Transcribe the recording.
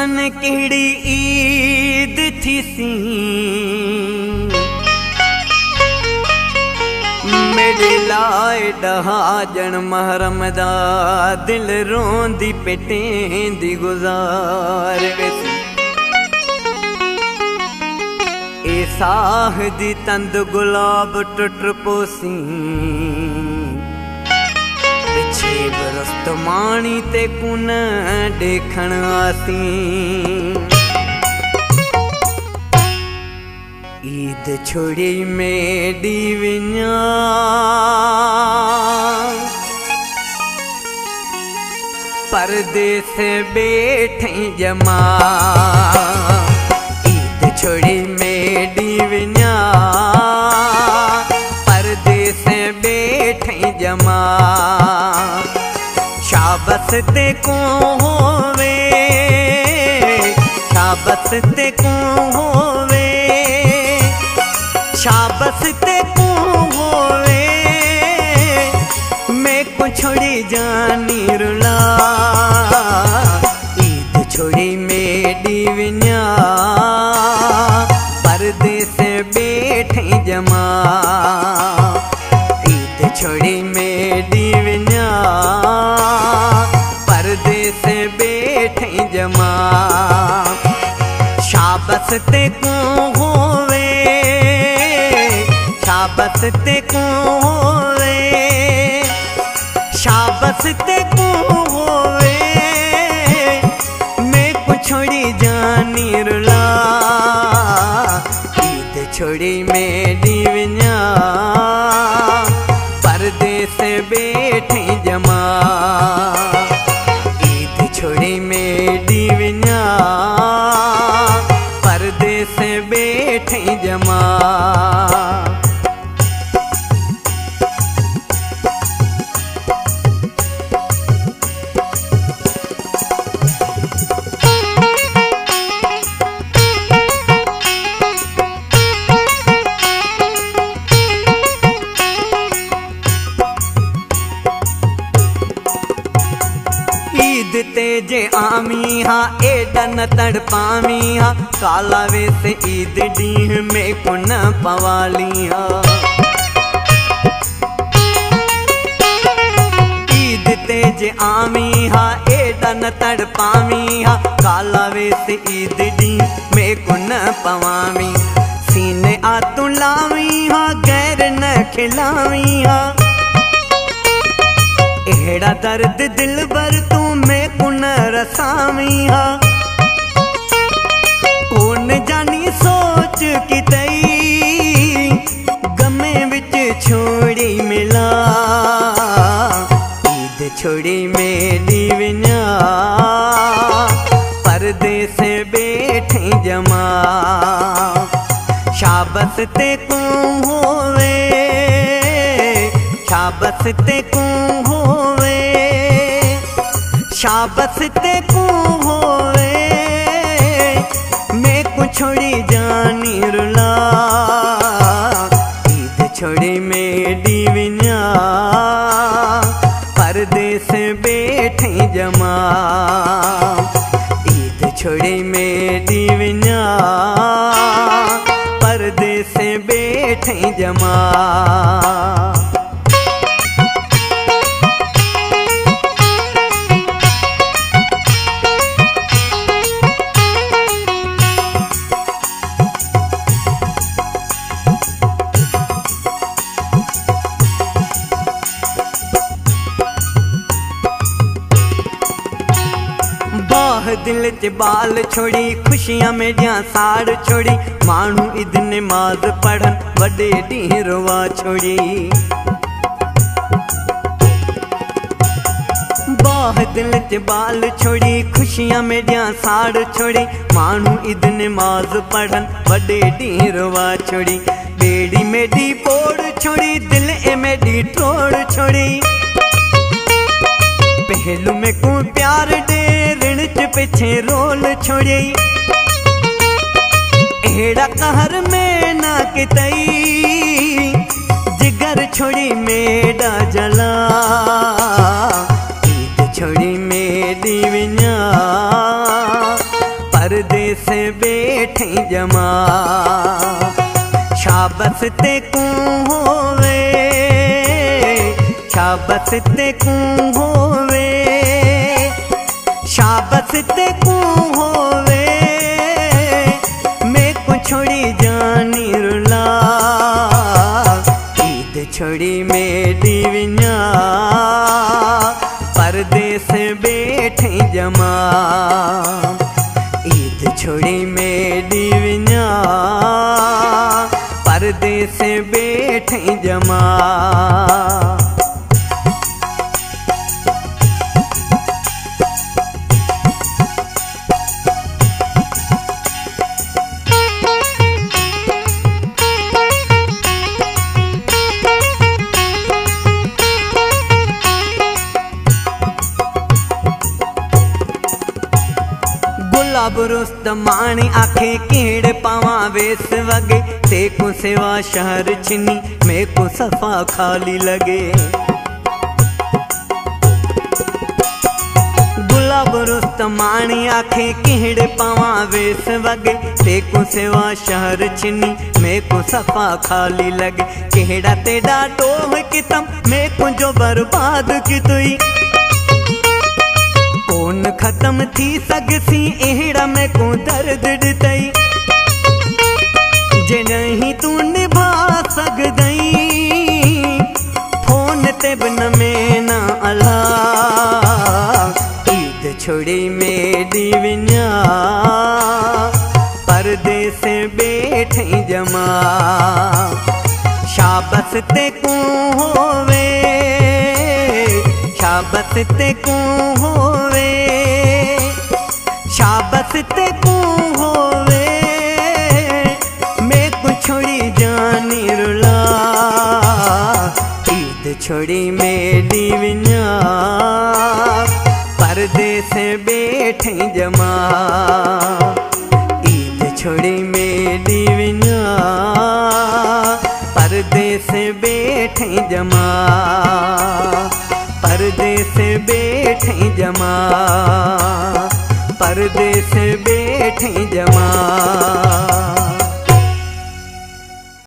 सन केड़ी ईद थी सी मेरे लाए डहाजन महरम दा दिल रोंदी पेटेंदी गुजार वेसी ए साह दी तंद गुलाब टुट पोसी पिछे बरस्त माणी ते कुन देखण आसी ईद छोड़ी मेडी विञा परदेस बैठे जमा ईद छोड़ी मेडी विञा परदेस बैठे जमा शाबस ते को होवे शाबस ते को होवे शाबस ते को होवे मैं को छोड़ी जानी रुला ईद छोड़ी मेडी विञा परदेस बैठे जमा ईद छोड़ी मेडी विञा परदेस बैठे जमा शाबस ते को होवे शाबस ते को होवे शाबस ते को होवे मैं को छोड़ी जानी रुला ईद छोड़ी मेडी विञा परदेस बैठे जमा ईद छोड़ी मेडी विञा परदेस बैठे जमा ईद ते जे आमी हा एडा न तड़पामी हा काला वेस ईद डीह में को न पवाली हा ईद ते जे आमी हा एडा न तड़पामी हा काला वेस ईद डीह में को न पवामी सीने आ तू लावी हा गैर न खिलावी हा एड़ा दर्द दिल भर तू मैं कुन रसावी हा कौन जानी सोच की तई गमे विच छोड़ी मिला ईद छोड़ी मेडी विञा परदेस बैठे जमा शाबस ते को होवे शाबस ते को होवे शाबस ते को होवे मैं को छोड़ी जानी रुला ईद छोड़ी मेडी विञा परदेस बैठे जमा ईद छोड़ी मेडी विञा परदेस बैठे जमा दिल च बाल छोड़ी खुशियां मेडिया साड़ छोड़ी मानू ईद नमाज पढ़न वडे ढीं रोवा छोड़ी बाह दिल च बाल छोड़ी खुशियां मेडिया साड़ छोड़ी मानू ईद नमाज पढ़न वडे ढीं रोवा छोड़ी बेड़ी मेडी पोड़ छोड़ी दिल ए मेडी तोड़ छोड़ी पहलू में को प्यार दे ऋण च पिछे रोल छोड़ी एड़ा कहर में ना कितई जिगर छोड़ी मेडा जला ईद छोड़ी मेडी विञा शाबस ते कू होवे, शाबस ते कू होवे, शाबस ते कू होवे, मैं को छोड़ी जानी रुला, ईद छोड़ी मेरी विन्या, परदेस बैठे जमा, ईद छोड़ी मेरी विन्या, परदेस बैठे जमा। गुलाब रुस्तमानी आखे केड़ पावा वेस वगे, तेको सेवा शहर छिनी मैं को सफा खाली लगे। गुलाब रुस्तमानी आखे केड़ पावा वेस वगे, तेको सेवा शहर छिनी मैं को सफा खाली लगे। केड़ा तेड़ा टोह कितम मैं को जो बर्बाद की तुई, कौन खत्म थी सगसी एड़ा में को दर्द दितई, जे नहीं तू निभा सकदई, फोन ते बिन में न अला, ईद छोड़ी मेरी विन्या, परदेस बैठे जमा, शाबस ते कू होवे, शाबस ते कू होवे, शाबस ते कू होवे, मैं को छोड़ी जानी रुला, ईद छोड़ी मेरी विन्या, परदेस बैठे जमा, ईद छोड़ी मेरी विन्या, परदेस बैठे जमा, परदेस बैठे जमा, परदेस बैठे जमा।